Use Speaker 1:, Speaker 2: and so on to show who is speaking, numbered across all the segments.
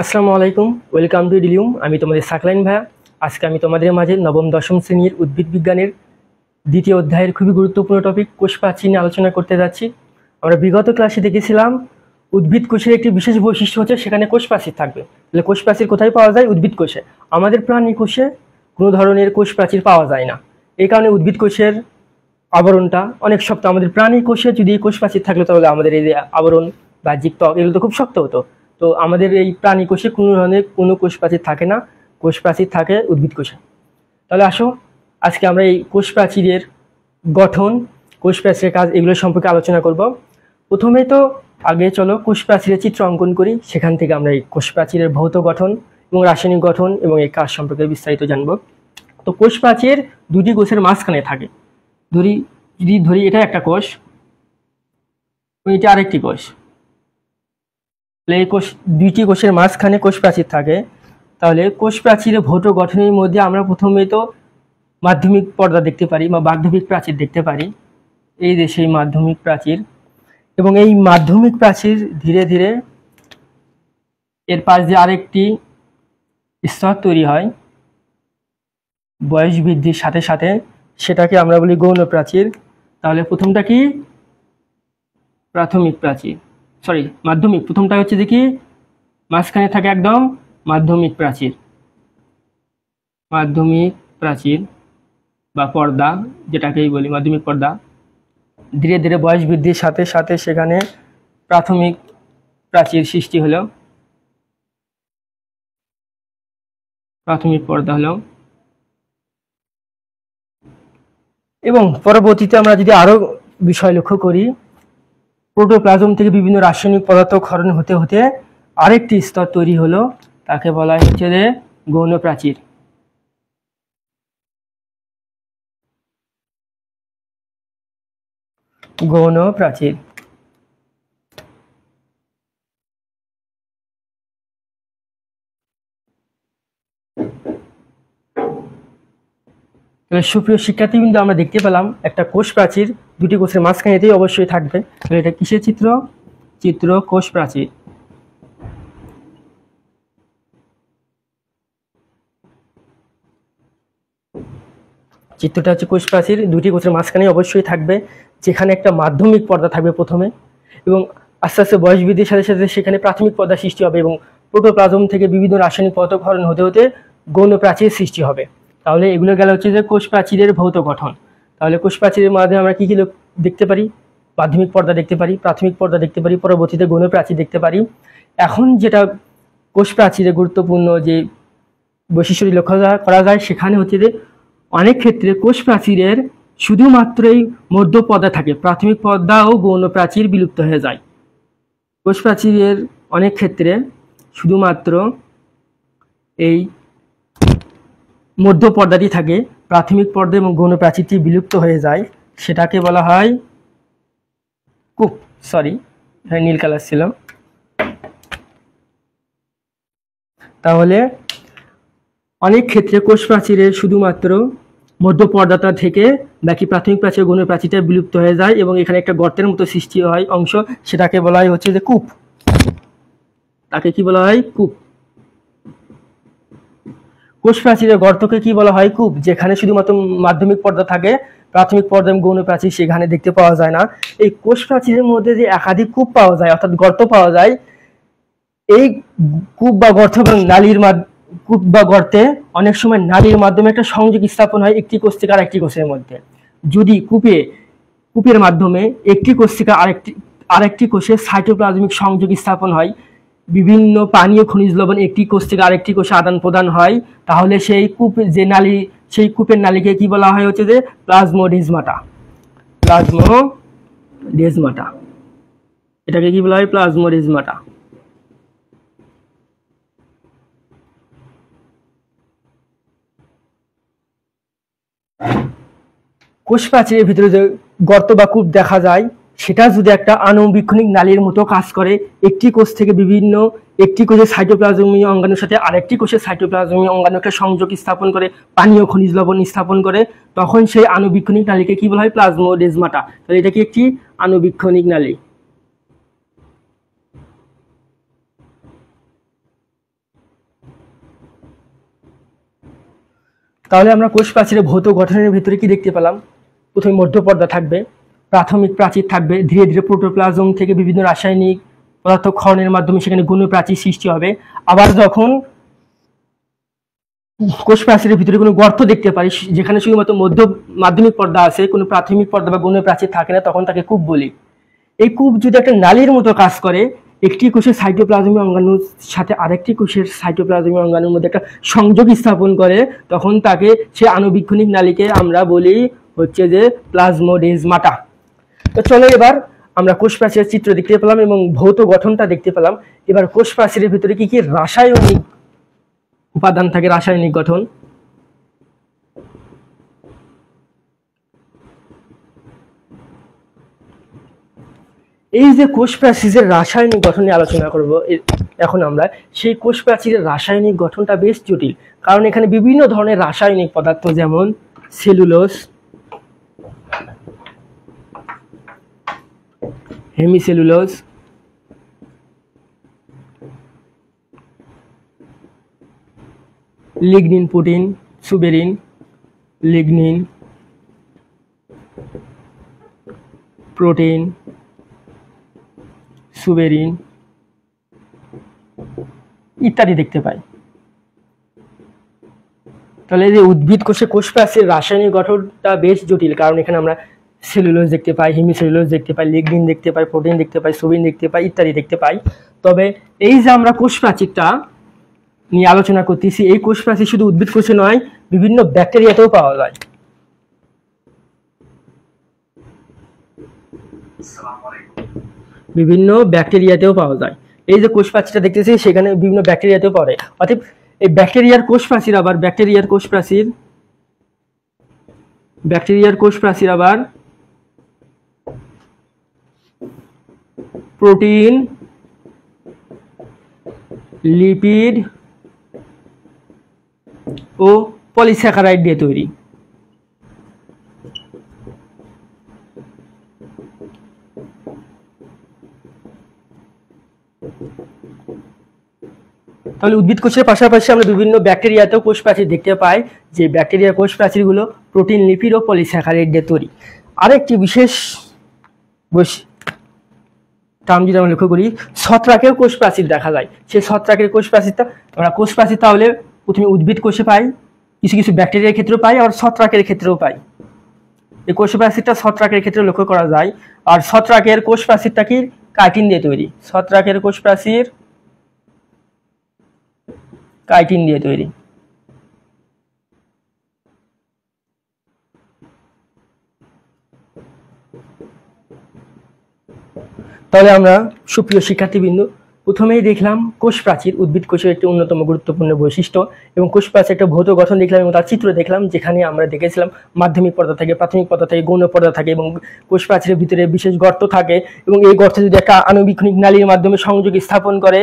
Speaker 1: আসসালামু আলাইকুম, welcome to ডিলিউম। আমি তোমাদের সাকলাইন ভাইয়া। আজকে আমি তোমাদের মাঝে নবম দশম শ্রেণীর উদ্ভিদ বিজ্ঞানের দ্বিতীয় অধ্যায়ের খুবই গুরুত্বপূর্ণ টপিক কোষ প্রাচীর নিয়ে আলোচনা করতে যাচ্ছি। আমরা বিগত ক্লাসে দেখেছিলাম উদ্ভিদ কোষের একটি বিশেষ বৈশিষ্ট্য হচ্ছে সেখানে কোষ প্রাচীর থাকবে। তাহলে কোষ প্রাচীর কোথায় পাওয়া যায়? উদ্ভিদ কোষে। আমাদের প্রাণী কোষে কোনো ধরনের কোষ প্রাচীর পাওয়া যায় না। এই কারণে উদ্ভিদ কোষের আবরণটা অনেক শক্ত। আমাদের প্রাণী কোষে যদি কোষ প্রাচীর থাকলে তাহলে আমাদের এই যে আবরণ বা জীবত্বক এগুলো তো খুব শক্ত হতো। তো আমাদের এই প্রাণী কোষে কোনো ধরনের কোনো কোষ প্রাচীর থাকে না, কোষ প্রাচীর থাকে উদ্ভিদ কোষে। তাহলে আসো আজকে আমরা এই কোষ প্রাচীরের গঠন, কোষ প্রাচীরের কাজ এগুলো সম্পর্কে আলোচনা করব। প্রথমে তো আগে চলো কোষ প্রাচীরের চিত্র অঙ্কন করি, সেখান থেকে আমরা এই কোষ প্রাচীরের ভৌত গঠন এবং রাসায়নিক গঠন এবং এই কাজ সম্পর্কে বিস্তারিত জানব। তো কোষ প্রাচীর দুটি কোষের মাঝখানে থাকে। ধরি এটা একটা কোষ, এটা আরেকটি কোষ। এই কোষ দুইটি কোষের মাঝখানে কোষ প্রাচীর থাকে। তাহলে কোষ প্রাচীরের ভৌত গঠনের মধ্যে আমরা প্রথমে তো মাধ্যমিক পর্দা দেখতে পারি বা মাধ্যমিক প্রাচীর দেখতে পারি। এই যে সেই মাধ্যমিক প্রাচীর, এবং এই মাধ্যমিক প্রাচীর ধীরে ধীরে এর পাশ দিয়ে আরেকটি স্তর তৈরি হয় বয়স বৃদ্ধির সাথে সাথে, সেটাকে আমরা বলি গৌণ প্রাচীর। তাহলে প্রথমটা কি? প্রাথমিক প্রাচীর, মাধ্যমিক। প্রথমটা হচ্ছে যে কি, মাঝখানে থাকে একদম মাধ্যমিক প্রাচীর, মাধ্যমিক প্রাচীর বা পর্দা যেটাকেই বলি মাধ্যমিক পর্দা। ধীরে ধীরে বয়স বৃদ্ধির সাথে সাথে সেখানে প্রাথমিক প্রাচীর সৃষ্টি হলো, প্রাথমিক পর্দা হলো। এবং পরবর্তীতে আমরা যদি আরো বিষয় লক্ষ্য করি, প্রোটোপ্লাজম থেকে বিভিন্ন রাসায়নিক পদার্থ ক্ষরণ হতে হতে আরেকটি স্তর তৈরি হলো, তাকে বলা হচ্ছে যে গৌণ প্রাচীর। গৌণ প্রাচীর। সুপ্রিয় শিক্ষার্থী, কিন্তু আমরা দেখতে পেলাম একটা কোষ প্রাচীর দুটি কোষের মাঝখানেতেই অবশ্যই থাকবে। তাহলে এটা কিসের চিত্র? চিত্র কোষ প্রাচীর। চিত্রটা হচ্ছে কোষ প্রাচীর, দুটি কোষের মাঝখানে অবশ্যই থাকবে, যেখানে একটা মাধ্যমিক পর্দা থাকবে প্রথমে, এবং আস্তে আস্তে বয়স বৃদ্ধির সাথে সাথে সেখানে প্রাথমিক পর্দা সৃষ্টি হবে এবং প্রোটোপ্লাজম থেকে বিভিন্ন রাসায়নিক পদার্থ ক্ষরণ হতে হতে গৌণ প্রাচীর সৃষ্টি হবে। তাহলে এগুলো গেল হচ্ছে যে কোষ প্রাচীরের ভৌত গঠন। তাহলে কোষ প্রাচীরের মাধ্যমে আমরা কি কি দেখতে পারি? মাধ্যমিক পর্দা দেখতে পারি, প্রাথমিক পর্দা দেখতে পারি, পরবর্তীতে গৌণ প্রাচীর দেখতে পারি। এখন যেটা কোষ প্রাচীরের গুরুত্বপূর্ণ যে বৈশিষ্ট্যটি লক্ষ্য করা যায়, সেখানে হচ্ছে যে অনেক ক্ষেত্রে কোষ প্রাচীরের শুধুমাত্রই মধ্য পর্দা থাকে, প্রাথমিক পর্দা ও গৌণ প্রাচীর বিলুপ্ত হয়ে যায়। কোষ প্রাচীরের অনেক ক্ষেত্রে শুধুমাত্র এই মধ্য পর্দাটি থাকে, প্রাথমিক পর্দা এবং গৌণ প্রাচীরটি বিলুপ্ত হয়ে যায়, সেটাকে বলা হয় কূপ। নীল কালার ছিল। তাহলে অনেক ক্ষেত্রে কোষ প্রাচীরের শুধুমাত্র মধ্য পর্দাটা থেকে বাকি প্রাথমিক প্রাচীর গৌণ প্রাচীরটা বিলুপ্ত হয়ে যায় এবং এখানে একটা গর্তের মতো সৃষ্টি হয় অংশ, সেটাকে বলা হয় হচ্ছে যে কূপ। তাকে কি বলা হয়? কূপ। কোষ প্রাচীরের গর্তকে কি বলা হয়? কূপ। যেখানে শুধুমাত্র মাধ্যমিক পর্দা থাকে, প্রাথমিক পর্দা এবং গৌণ প্রাচীর সেখানে দেখতে পাওয়া যায় না। এই কোষ প্রাচীরের মধ্যে যে একাধিক কূপ পাওয়া যায়, অর্থাৎ গর্ত পাওয়া যায়, এই কূপ বা গর্ত এবং কূপ বা গর্তে অনেক সময় নালীর মাধ্যমে একটা সংযোগ স্থাপন হয় একটি কোষ থেকে আরেকটি কোষের মধ্যে। যদি কূপের মাধ্যমে একটি কোষ থেকে আরেকটি কোষে সাইটোপ্লাজমিক সংযোগ স্থাপন হয়, বিভিন্ন পানীয় খনিজ লবণ একটি কোষ থেকে আরেকটি কোষে আদান প্রদান হয়, তাহলে সেই কূপের নালীকে কি বলা হয় হচ্ছে যে প্লাজমোডেজমাটা। প্লাজমোডেজমাটা, এটাকে কি বলা হয়? প্লাজমোডেজমাটা। কোষ প্রাচীরের ভিতরে যে গর্ত বা কূপ দেখা যায়, সেটা যদি একটা আণুবীক্ষণিক নালীর মতো কাজ করে, একটি কোষ থেকে একটি কোষের সাইটোপ্লাজমীয় অঙ্গাণুর সাথে আরেকটি কোষের সাইটোপ্লাজমীয় অঙ্গাণু একটা সংযোগ স্থাপন করে, পানীয় খনিজ লবণ স্থাপন করে, তখন সেই আণুবীক্ষণিক নালীকে কি বলা হয়? প্লাজমোডেজমাটা। তাহলে এটা কি একটি আণুবীক্ষণিক নালী। তাহলে আমরা কোষ প্রাচীরের ভৌত গঠনের ভিতরে কি দেখতে পেলাম? প্রথমে মধ্যপর্দা থাকবে, প্রাথমিক প্রাচীর থাকবে, ধীরে ধীরে প্রোটোপ্লাজম থেকে বিভিন্ন রাসায়নিক পদার্থ ক্ষরণের মাধ্যমে সেখানে গৌণ প্রাচীর সৃষ্টি হবে। আবার যখন কোষ প্রাচীরের ভিতরে কোনো গর্ত দেখতে পাই যেখানে শুধুমাত্র মাধ্যমিক পর্দা আছে, কোনো প্রাথমিক পর্দা বা গৌণ প্রাচীর থাকে না, তখন তাকে কূপ বলি। এই কূপ যদি একটা নালীর মতো কাজ করে, একটি কোষের সাইটোপ্লাজমিক অঙ্গাণুর সাথে আরেকটি কোষের সাইটোপ্লাজমিক অঙ্গাণুর মধ্যে একটা সংযোগ স্থাপন করে, তখন তাকে সে আণুবীক্ষণিক নালীকে আমরা বলি হচ্ছে যে প্লাজমোডেজমাটা। তো চলো এবার আমরা কোষ প্রাচীরের চিত্র দেখতে পেলাম এবং ভৌত গঠনটা দেখতে পেলাম। এবার কোষ প্রাচীরের ভিতরে কি কি রাসায়নিক উপাদান থাকে, রাসায়নিক গঠন। এই যে কোষ প্রাচীরের রাসায়নিক গঠন নিয়ে আলোচনা করব এখন আমরা, সেই কোষ প্রাচীরের রাসায়নিক গঠনটা বেশ জটিল, কারণ এখানে বিভিন্ন ধরনের রাসায়নিক পদার্থ যেমন cellulose, hemicellulose, lignin protein, suberin, lignin protein, suberin ইত্যাদি দেখতে পাই। তাহলে এই যে উদ্ভিদ কোষে কোষ প্রাচীরের রাসায়নিক গঠনটা বেশ জটিল, কারণ এখানে আমরা সেলুলোজ দেখতে পাই, হেমিসেলুলোজ দেখতে পাই, লিগনিন দেখতে পাই, প্রোটিন দেখতে পাই, সুবেরিন দেখতে পাই ইত্যাদি দেখতে পাই। তবে এই যে আমরা কোষ প্রাচীরটা নিয়ে আলোচনা করতেছি, এই কোষ প্রাচীর শুধু উদ্ভিদ কোষে নয়, বিভিন্ন ব্যাকটেরিয়াতেও পাওয়া যায়। বিভিন্ন ব্যাকটেরিয়াতেও পাওয়া যায়। এই যে কোষ প্রাচীরটা দেখতেছি সেখানে বিভিন্ন ব্যাকটেরিয়াতেও পড়ে। অর্থাৎ এই ব্যাকটেরিয়ার কোষ প্রাচীর আবার প্রোটিন, লিপিড ও পলিস্যাকারাইড দিয়ে তৈরি। তাহলে উদ্ভিদ কোষের পাশাপাশি আমরা বিভিন্ন ব্যাকটেরিয়াতেও কোষ প্রাচীর দেখতে পাই, যে ব্যাকটেরিয়ার কোষ প্রাচীরগুলো প্রোটিন, লিপিড ও পলিস্যাকারাইড দিয়ে তৈরি। আরেকটি বিশেষ টার্ম যদি আমরা লক্ষ্য করি, ছত্রাকের কোষ প্রাচীর দেখা যায়। সেই ছত্রাকের কোষ প্রাচীরটা আমরা কোষ প্রাচীর তাহলে প্রথমে উদ্ভিদ কোষে পাই, কিছু কিছু ব্যাকটেরিয়ার ক্ষেত্রেও পাই, আর ছত্রাকের ক্ষেত্রেও পাই। এই কোষ প্রাচীরটা ছত্রাকের ক্ষেত্রে লক্ষ্য করা যায়। আর ছত্রাকের কোষ প্রাচীরটা কি কাইটিন দিয়ে তৈরি। ছত্রাকের কোষ প্রাচীর কাইটিন দিয়ে তৈরি। তাহলে আমরা সুপ্রিয় শিক্ষার্থীবৃন্দ প্রথমেই দেখলাম কোষ প্রাচীর উদ্ভিদ কোষের একটি অন্যতম গুরুত্বপূর্ণ বৈশিষ্ট্য, এবং কোষ প্রাচীর একটা ভৌত গঠন দেখলাম এবং তার চিত্র দেখলাম, যেখানে আমরা দেখেছিলাম মাধ্যমিক পর্দা থাকে, প্রাথমিক পর্দা থাকে, গৌণ পর্দা থাকে এবং কোষ প্রাচীরের ভিতরে বিশেষ গর্ত থাকে, এবং এই গর্তে যদি একটা আণুবীক্ষণিক নালীর মাধ্যমে সংযোগ স্থাপন করে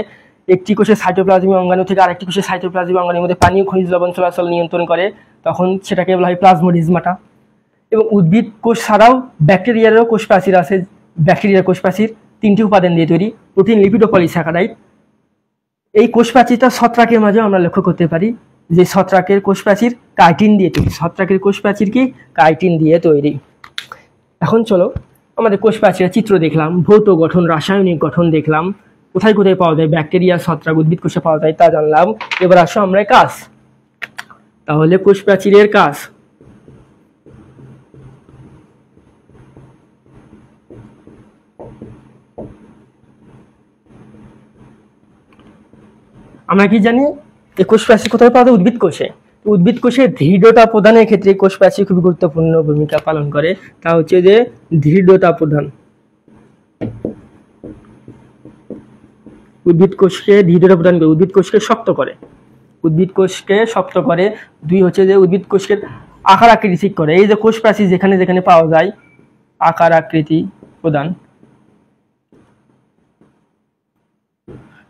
Speaker 1: একটি কোষের সাইটোপ্লাজমিক অঙ্গাণু থেকে আরেকটি কোষের সাইটোপ্লাজমিক অঙ্গাণুর মধ্যে পানি ও খনিজ লবণ চলাচল নিয়ন্ত্রণ করে, তখন সেটাকে বলা হয় প্লাজমোডেজমাটা। এবং উদ্ভিদ কোষ ছাড়াও ব্যাকটেরিয়ারও কোষ প্রাচীর আছে। ব্যাকটেরিয়ার কোষ প্রাচীর তিনটি উপাদান দিয়ে তৈরি, প্রোটিন, লিপিড ও পলিস্যাকারাইড। এই কোষ প্রাচীরটা ছত্রাকের মাঝেও আমরা লক্ষ্য করতে পারি যে ছত্রাকের কোষ প্রাচীর কাইটিন দিয়ে তৈরি। ছত্রাকের কোষ প্রাচীর কি কাইটিন দিয়ে তৈরি। এখন চলো আমাদের কোষ প্রাচীরের চিত্র দেখলাম, ভৌত গঠন, রাসায়নিক গঠন দেখলাম, কোথায় কোথায় পাওয়া যায়, ব্যাকটেরিয়া, ছত্রাক, উদ্ভিদ কোষে পাওয়া যায় তা জানলাম। এবার আসো আমরা কাজ। তাহলে কোষ প্রাচীরের কাজ। আমরা কি জানি এই কোষ প্রাচীর কোথায় পাওয়া যায়? উদ্ভিদ কোষে। উদ্ভিদ কোষে দৃঢ়তা প্রদানের ক্ষেত্রে কোষ প্রাচীর খুবই গুরুত্বপূর্ণ ভূমিকা পালন করে। তা হচ্ছে যে দৃঢ়তা প্রদান। উদ্ভিদ কোষকে দৃঢ়তা প্রদান করে, উদ্ভিদ কোষকে শক্ত করে। উদ্ভিদ কোষকে শক্ত করে। দুই হচ্ছে যে উদ্ভিদ কোষকে আকার আকৃতি ঠিক করে। এই যে কোষ প্রাচীর যেখানে যেখানে পাওয়া যায় আকার আকৃতি প্রদান।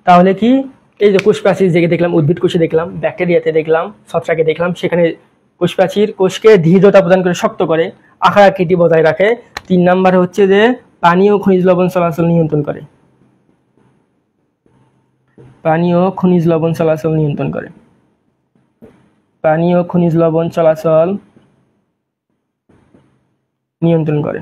Speaker 1: তাহলে কি এই যে কোষ প্রাচীর যে দেখলাম, উদ্ভিদ কোষে দেখলাম, ব্যাকটেরিয়াতে দেখলাম, ছত্রাকে দেখলাম, সেখানে কোষ প্রাচীর কোষকে দৃঢ়তা প্রদান করে, শক্ত করে, আকার আকৃতি বজায় রাখে। 3 নম্বরে হচ্ছে যে পানি ও খনিজ লবণ চলাচল নিয়ন্ত্রণ করে। পানি ও খনিজ লবণ চলাচল নিয়ন্ত্রণ করে। পানি ও খনিজ লবণ চলাচল নিয়ন্ত্রণ করে।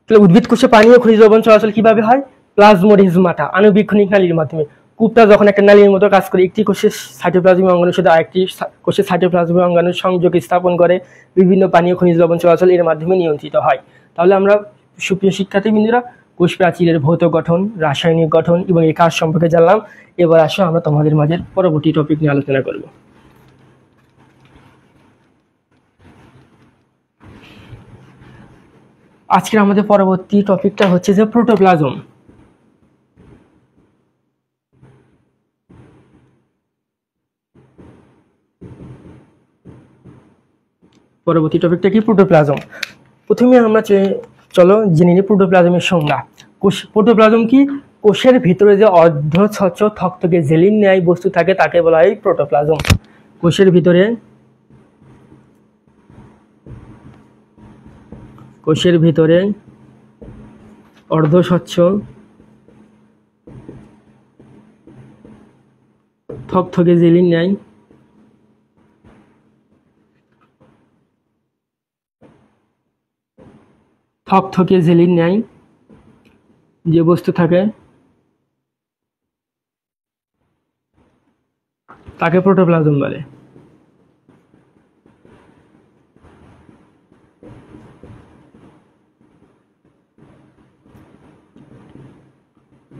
Speaker 1: তাহলে উদ্ভিদ কোষে পানি ও খনিজ লবণ চলাচল কিভাবে হয়? প্লাজমোডেজমাটা আণুবীক্ষণিক নালীর মাধ্যমে। কূপটা যখন একটা নালীর মতো কাজ করে, একটি কোষের সাইটোপ্লাজমিক অঙ্গাণুর সাথে আরেকটি কোষের সাইটোপ্লাজমিক অঙ্গাণুর সংযোগ স্থাপন করে বিভিন্ন পানি ও খনিজ লবণ চলাচল এর মাধ্যমে নিয়ন্ত্রিত হয়। তাহলে আমরা সুপ্রিয় শিক্ষার্থীবৃন্দরা কোষ প্রাচীরের ভৌত গঠন, রাসায়নিক গঠন এবং এর কাজ সম্পর্কে জানলাম। এবার আসো আমরা তোমাদের মাঝে পরবর্তী টপিক নিয়ে আলোচনা করব। আজকের আমাদের পরবর্তী টপিকটা হচ্ছে যে প্রোটোপ্লাজম। পরবর্তী টপিকটা কি? প্রোটোপ্লাজম। প্রথমে আমরা চলো জেনে নিই প্রোটোপ্লাজমের সংজ্ঞা। প্রোটোপ্লাজম কি? কোষের ভিতরে যে অর্ধস্বচ্ছ থকথকে জেলির ন্যায় বস্তু থাকে তাকে বলা হয় প্রোটোপ্লাজম। কোষের ভিতরে অর্ধস্বচ্ছ থকথকে জেলির ন্যায় যে বস্তু থাকে তাকে প্রোটোপ্লাজম বলে।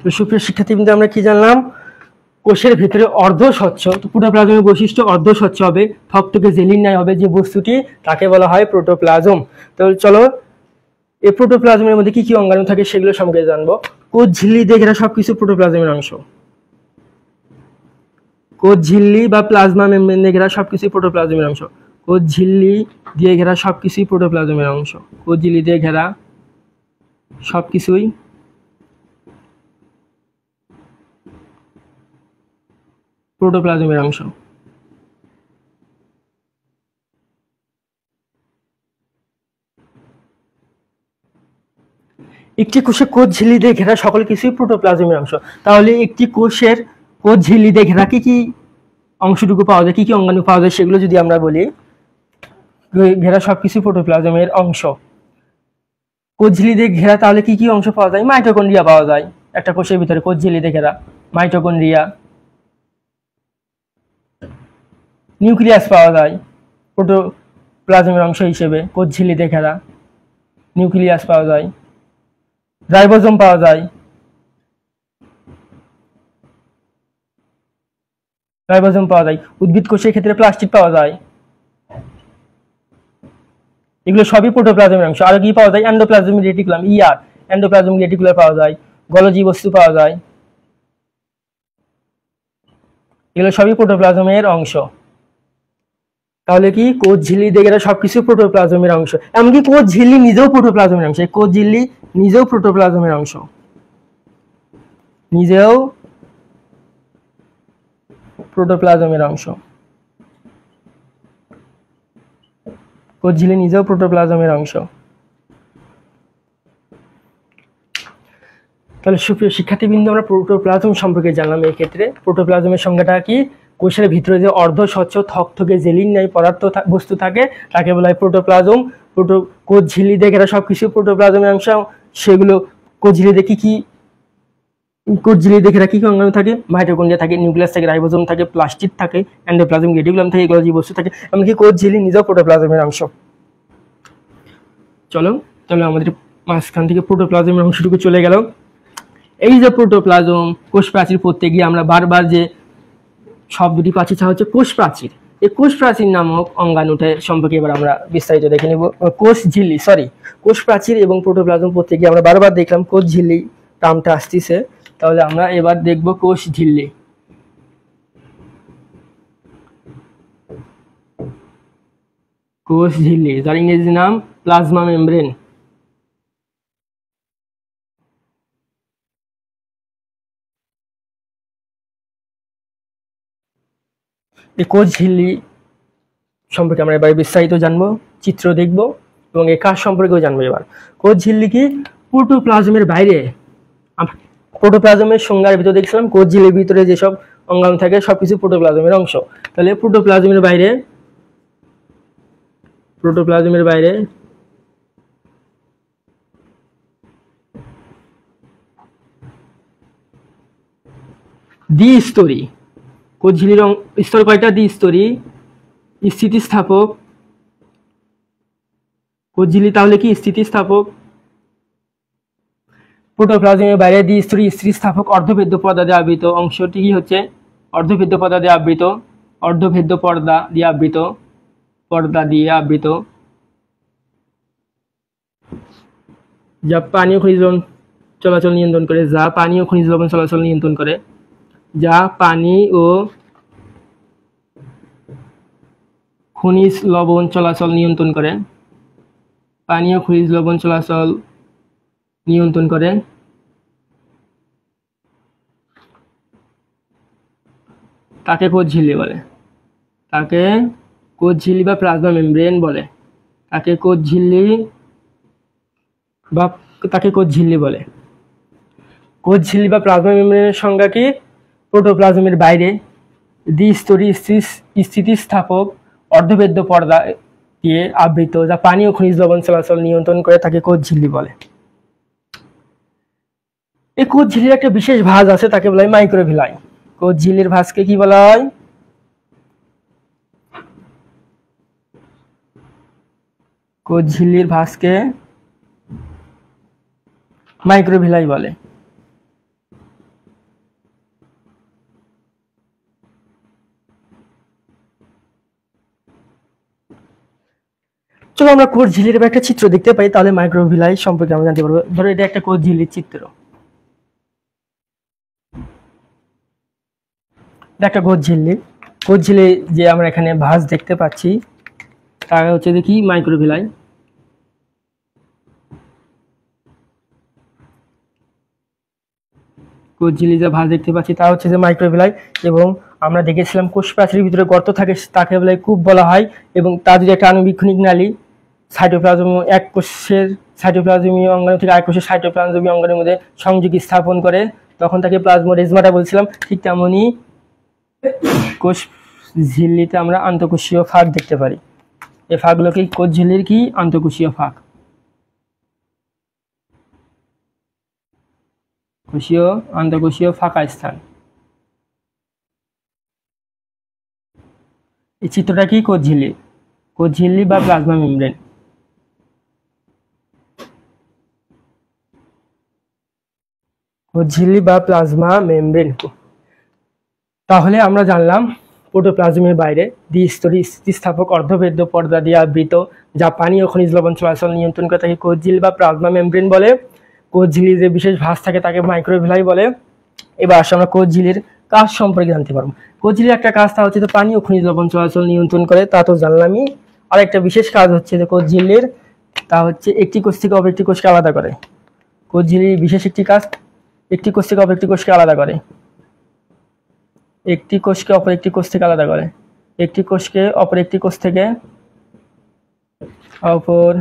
Speaker 1: তো সুপ্রিয় শিক্ষার্থীবৃন্দ, আমরা কি জানলাম? কোষের ভিতরে অর্ধস্বচ্ছ, প্রোটোপ্লাজমের বৈশিষ্ট্য অর্ধস্বচ্ছ হবে, থকথকে জেলির ন্যায় হবে যে বস্তুটি তাকে বলা হয় প্রোটোপ্লাজম। তো চলো এই প্রোটোপ্লাজমের মধ্যে কি কি অঙ্গাণু থাকে সেগুলো সম্পর্কে জানবো। কোষ ঝিল্লি দিয়ে ঘেরা সবকিছু প্রোটোপ্লাজমের অংশ। কোষ ঝিল্লি বা প্লাজমা মেমব্রেন দিয়ে ঘেরা সবকিছু প্রোটোপ্লাজমের অংশ। কোষ ঝিল্লি দিয়ে ঘেরা সবকিছুই প্রোটোপ্লাজমের অংশ। কোষ ঝিল্লি দিয়ে ঘেরা সবকিছুই প্রোটোপ্লাজমের অংশ। একটি কোষে কোষ ঝিল্লি দিয়ে ঘেরা সকল কিছুই প্রোটোপ্লাজমের অংশ। তাহলে একটি কোষের কোষ ঝিল্লি দিয়ে ঘেরা কি কি অংশটুকু পাওয়া যায়, কি কি অঙ্গাণু পাওয়া যায় সেগুলো যদি আমরা বলি, ঘেরা সবকিছু প্রোটোপ্লাজমের অংশ। কোষ ঝিল্লি দিয়ে ঘেরা তাহলে কি কি অংশ পাওয়া যায়? মাইটোকন্ড্রিয়া পাওয়া যায় একটা কোষের ভিতরে কোষ ঝিল্লি দিয়ে ঘেরা। মাইটোকন্ড্রিয়া, নিউক্লিয়াস পাওয়া যায় প্রোটোপ্লাজমের অংশ হিসেবে কোষ ঝিল্লি দিয়ে ঘেরা। নিউক্লিয়াস পাওয়া যায়, রাইবোজোম পাওয়া যায়, উদ্ভিদ কোষের ক্ষেত্রে প্লাস্টিড পাওয়া যায়। এগুলো সবই প্রোটোপ্লাজমের অংশ। আর কি পাওয়া যায়? এন্ডোপ্লাজমিক রেটিকুলাম, এন্ডোপ্লাজমিক রেটিকুলার পাওয়া যায়, গলজি বস্তু পাওয়া যায়। এগুলো সবই প্রোটোপ্লাজমের অংশ। তাহলে কি কোষ ঝিল্লি দিয়ে ঘেরা সবকিছু প্রোটোপ্লাজমের অংশ। এমনকি কোষ ঝিল্লি নিজেও প্রোটোপ্লাজমের অংশ। কোষ ঝিল্লি নিজেও প্রোটোপ্লাজমের অংশ। কোষ ঝিল্লি নিজেও প্রোটোপ্লাজমের অংশ। তাহলে সুপ্রিয় শিক্ষার্থীবৃন্দ, আমরা প্রোটোপ্লাজম সম্পর্কে জানলাম। এই ক্ষেত্রে প্রোটোপ্লাজমের সংজ্ঞাটা কি? কোষের ভিতরে যে অর্ধস্বচ্ছ থকথকে জেলির ন্যায় পদার্থ বস্তু থাকে তাকে বলা হয় প্রোটোপ্লাজম। কোষ ঝিল্লি দিয়ে ঘেরা সবকিছু প্রোটোপ্লাজমের অংশ। সেগুলো কোষ ঝিল্লি দিয়ে কি অঙ্গাণু থাকে? মাইটোকন্ড্রিয়া থাকে, নিউক্লিয়াস থাকে, রাইবোজোম থাকে, প্লাস্টিড থাকে, এন্ডোপ্লাজমিক রেটিকুলাম থাকে, গলজি বস্তু থাকে। এমনকি কোষ ঝিল্লি নিজেও প্রোটোপ্লাজমের অংশ। চলো তাহলে আমাদের মাঝখান থেকে প্রোটোপ্লাজমের অংশটুকু চলে গেল। এই যে প্রোটোপ্লাজম, কোষ প্রাচীর পড়তে গিয়ে আমরা বারবার যে শব্দটি পাচ্ছি তা হচ্ছে কোষ প্রাচীর। এই কোষ প্রাচীর নামক অঙ্গাণুটা সম্পর্কে এবার আমরা বিস্তারিত দেখে নেব। কোষ প্রাচীর এবং প্রোটোপ্লাজম পড়তে গিয়ে আমরা বারবার দেখলাম কোষ ঝিল্লি টার্মটা আসতেছে। তাহলে আমরা এবার দেখব কোষ ঝিল্লি। যার ইংরেজি নাম প্লাজমা মেমব্রেন। এই কোষ ঝিল্লি সম্পর্কে আমরা এবার বিস্তারিত জানবো, চিত্র দেখব এবং এই কাজ সম্পর্কেও জানবো। এবার কোষ ঝিল্লি কি? প্রোটোপ্লাজমের বাইরে প্রোটোপ্লাজমের সংজ্ঞার ভিতরে দেখছিলাম কোষ ঝিল্লির ভিতরে যেসব অঙ্গাণু থাকে সবকিছু প্রোটোপ্লাজমের অংশ। তাহলে প্রোটোপ্লাজমের বাইরে দ্বিস্তরী, কোষ ঝিল্লির স্তর কয়টা? দ্বিস্তরী স্থিতিস্থাপক কোষ ঝিল্লি তাহলে কি স্থিতিস্থাপক? প্রোটোপ্লাজমের বাইরে দ্বিস্তরী স্থিতিস্থাপক অর্ধভেদ্য পর্দা দিয়ে আবৃত অংশটি কি হচ্ছে? অর্ধভেদ্য পর্দা দিয়ে আবৃত, অর্ধভেদ্য পর্দা দিয়ে আবৃত, যা পানি ও খনিজ লবণ চলাচল নিয়ন্ত্রণ করে, যা পানি ও খনিজ লবণ চলাচল নিয়ন্ত্রণ করে, তাকে কোষ ঝিল্লি বলে, তাকে কোষ ঝিল্লি বা প্লাজমা মেমব্রেন বলে, তাকে কোষ ঝিল্লি বলে। কোষ ঝিল্লি বা প্লাজমা মেমব্রেনের সংজ্ঞা কি? প্রোটোপ্লাজমের বাইরে দ্বিস্তরী স্থিতিস্থাপক অর্ধভেদ্য পর্দা দিয়ে আবৃত, যা পানি ও খনিজ লবণ চলাচল নিয়ন্ত্রণ করে, তাকে কোষ ঝিল্লি বলে। এই কোষ ঝিল্লির একটা বিশেষ ভাঁজ আছে, তাকে বলা হয় মাইক্রোভিলাই। কোষ ঝিল্লির ভাঁজকে কি বলা হয়? কোষ ঝিল্লির ভাঁজকে মাইক্রোভিলাই বলে। চলো আমরা কোষ ঝিল্লির একটা চিত্র দেখতে পাই, তাহলে মাইক্রোভিলাই সম্পর্কে আমরা জানতে পারবো। ধরো এটা একটা কোষ ঝিল্লির চিত্র, একটা কোষ ঝিল্লি যে আমরা এখানে ভাঁজ দেখতে পাচ্ছি তা হচ্ছে দেখি মাইক্রোভিলাই। কোষ ঝিল্লি যে ভাঁজ দেখতে পাচ্ছি তা হচ্ছে যে মাইক্রোভিলাই, এবং আমরা দেখেছিলাম কোষ প্রাচীরের ভিতরে গর্ত থাকে, তাকে বলে কূপ বলা হয়, এবং তার যদি একটা আণুবীক্ষণিক নালী সাইটোপ্লাজমীয় অঙ্গাণু থেকে আরেক কোষের সাইটোপ্লাজমীয় অঙ্গাণুর মধ্যে সংযোগ স্থাপন করে, তখন তাকে প্লাজমোডেজমাটা বলছিলাম। ঠিক তেমনই কোষ ঝিল্লিতে আমরা আন্তঃকোষীয় ফাঁক দেখতে পারি। এই ফাঁকগুলোকে কোষ ঝিল্লির কি? আন্তঃকোষীয় ফাঁক, আন্তঃকোষীয় ফাঁকা স্থান। এই চিত্রটা কি? কোষ ঝিল্লি বা প্লাজমা মেমব্রেন। কোষ ঝিল্লি বা প্লাজমা মেমব্রেন। তাহলে আমরা জানলাম প্রোটোপ্লাজমের বাইরে দ্বিস্তরী স্থিতিস্থাপক অর্ধভেদ্য পর্দা দিয়ে আবৃত, যা পানি ও খনিজ লবণ চলাচল নিয়ন্ত্রণ করে, তাকে কোষ ঝিল্লি বা প্লাজমা মেমব্রেন বলে। কোষ ঝিল্লির যে বিশেষ ভাঁজ থাকে তাকে মাইক্রোভিলাই বলে। এবার আসলে আমরা কোষ ঝিল্লির কাজ সম্পর্কে জানতে পারবো। কোষ ঝিল্লির একটা কাজ তা হচ্ছে পানি ও খনিজ লবণ চলাচল নিয়ন্ত্রণ করে, তা তো জানলামই। আর একটা বিশেষ কাজ হচ্ছে যে কোষ ঝিল্লির, তা হচ্ছে একটি কোষ থেকে অপর একটি কোষকে আলাদা করে। কোষ ঝিল্লির বিশেষ একটি কাজ একটি কোষ থেকে অপর একটি কোষকে আলাদা করে, একটি কোষকে অপর একটি কোষ থেকে আলাদা করে, একটি কোষকে অপর একটি কোষ থেকে অপর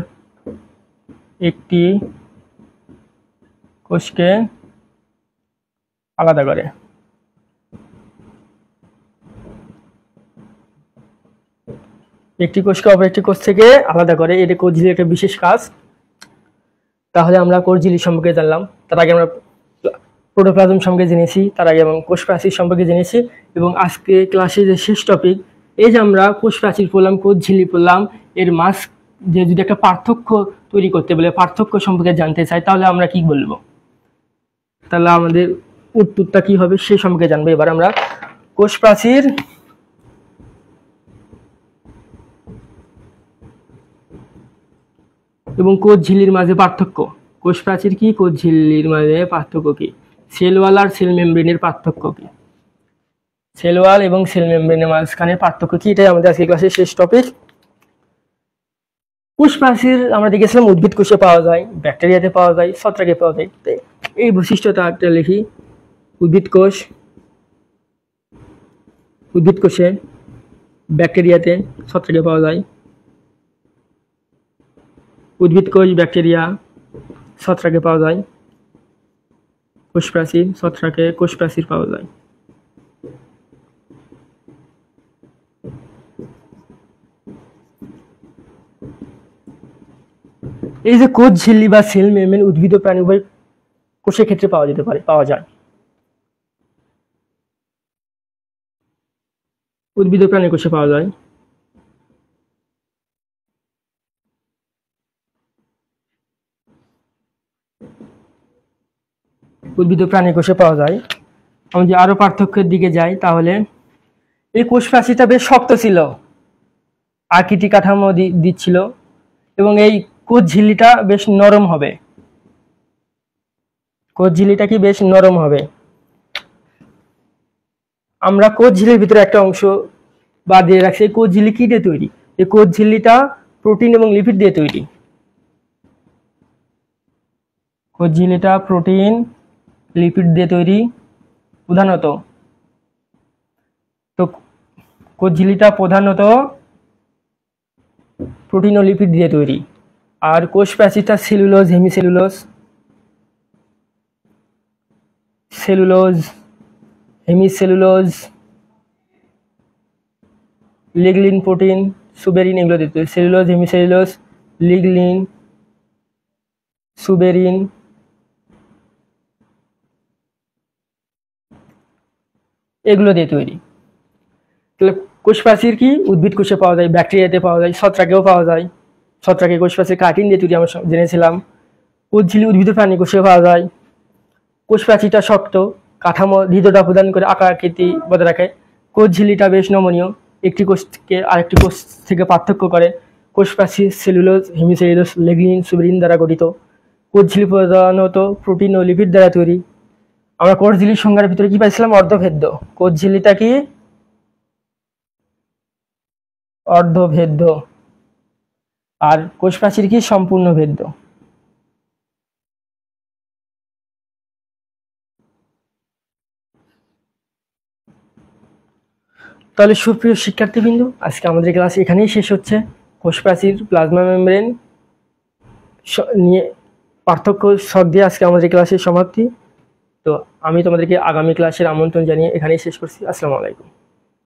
Speaker 1: একটি কোষকে আলাদা করে। একটি কোষকে অপর একটি কোষ থেকে আলাদা করে, এটা কোষ ঝিল্লির একটা বিশেষ কাজ। তাহলে আমরা কোষ ঝিল্লি সম্পর্কে জানলাম। তার আগে আমরা প্রোটোপ্লাজম সম্পর্কে জেনেছি, তার আগে এবং কোষ প্রাচীর সম্পর্কে জেনেছি, এবং আজকে ক্লাসে যে শেষ টপিক, এই যে আমরা কোষ প্রাচীর পড়লাম, কোষ ঝিল্লি পড়লাম, এর মাঝ যে যদি একটা পার্থক্য তৈরি করতে বলে, পার্থক্য সম্পর্কে জানতে চাই, তাহলে আমরা কি বলবো? তাহলে আমাদের উত্তরটা কি হবে সেই সম্পর্কে জানবো। এবার আমরা কোষ প্রাচীর এবং কোষ ঝিল্লির মাঝে পার্থক্য। কোষ প্রাচীর কি, কোষ ঝিল্লির মাঝে পার্থক্য কি, সেল ওয়াল আর সেল মেমব্রেনের পার্থক্য কি, সেল ওয়াল এবং সেল মেমব্রেনের মাঝখানে পার্থক্য কি, এটাই আমাদের আজকে ক্লাসের শেষ টপিক। কোষ প্রাচীর আমরা দেখেছিলাম উদ্ভিদ কোষে পাওয়া যায়, ব্যাকটেরিয়াতে পাওয়া যায়, ছত্রাকে পাওয়া যায়। এই বৈশিষ্ট্যটা একটা লিখি। উদ্ভিদ কোষে, ব্যাকটেরিয়াতে, ছত্রাকে পাওয়া যায়। উদ্ভিদ কোষ, ব্যাকটেরিয়া, ছত্রাকে পাওয়া যায়। কোষ প্রাচীর, ছত্রাকে কোষ প্রাচীর পাওয়া যায়। এই যে কোষ ঝিল্লি বা সেল মেমব্রেন উদ্ভিদ ও প্রাণী উভয় কোষের ক্ষেত্রে পাওয়া যায়। উদ্ভিদ ও প্রাণী কোষে পাওয়া যায়। উদ্ভিদ ও প্রাণী কোষে পাওয়া যায়। আমি যদি আরো পার্থক্যের দিকে যাই তাহলে এই কোষ প্রাচীরটা বেশ শক্ত ছিল, আকৃতি কাঠামো দিচ্ছিল, এবং এই কোষ ঝিল্লিটা বেশ নরম হবে। কোষ ঝিল্লিটা কি বেশ নরম হবে। আমরা কোষ ঝিল্লির ভিতরে একটা অংশ বাদ দিয়ে রাখছি। এই কোষ ঝিল্লি কি দিয়ে তৈরি? এই কোষ ঝিল্লিটা প্রোটিন এবং লিপিড দিয়ে তৈরি। কোষ ঝিল্লিটা প্রোটিন লিপিড দিয়ে তৈরি প্রধানত। তো কোষ ঝিল্লিটা প্রধানত প্রোটিন ও লিপিড দিয়ে তৈরি। আর কোষ প্রাচীরটা cellulose, hemicellulose, cellulose, hemicellulose, lignin, protein, suberin এগুলো দিয়ে তৈরি। সেলুলোজ, হেমিসেলুলোজ, লিগলিন, সুবেরিন এগুলো দিয়ে তৈরি। তাহলে কোষ প্রাচীর কি? উদ্ভিদ কোষে পাওয়া যায়, ব্যাকটেরিয়াতে পাওয়া যায়, ছত্রাকেও পাওয়া যায়। ছত্রাকে কোষ প্রাচীর কার্টিন দিয়ে তৈরি আমরা জেনেছিলাম। কোষ ঝিল্লি উদ্ভিদ প্রাণী কোষে পাওয়া যায়। কোষ প্রাচীরটা শক্ত, কাঠামো দৃঢ়তা প্রদান করে আকার আকৃতি বজায় রাখে। কোষ ঝিল্লিটা বেশ নমনীয়, একটি কোষকে আরেকটি কোষ থেকে পার্থক্য করে। কোষ প্রাচীর সেলুলোজ, হেমিসেলুলোজ, লিগনিন, সুবেরিন দ্বারা গঠিত। কোষ ঝিল্লি প্রধানত প্রোটিন ও লিপিড দ্বারা তৈরি। আমরা কোষ ঝিল্লির সংজ্ঞার ভিতরে কি পাইছিলাম? অর্ধভেদ্য। কোষ ঝিল্লিটা কি? অর্ধভেদ্য। আর কোষ প্রাচীর কি? সম্পূর্ণ ভেদ্য। তাহলে সুপ্রিয় শিক্ষার্থীবৃন্দ, আজকে আমাদের ক্লাস এখানেই শেষ হচ্ছে। কোষ প্রাচীর, প্লাজমা মেমব্রেন নিয়ে পার্থক্য শখ দিয়ে আজকে আমাদের ক্লাসের সমাপ্তি। তো আমি তোমাদেরকে আগামী ক্লাসের আমন্ত্রণ জানিয়ে এখানেই শেষ করছি। আসসালামু আলাইকুম।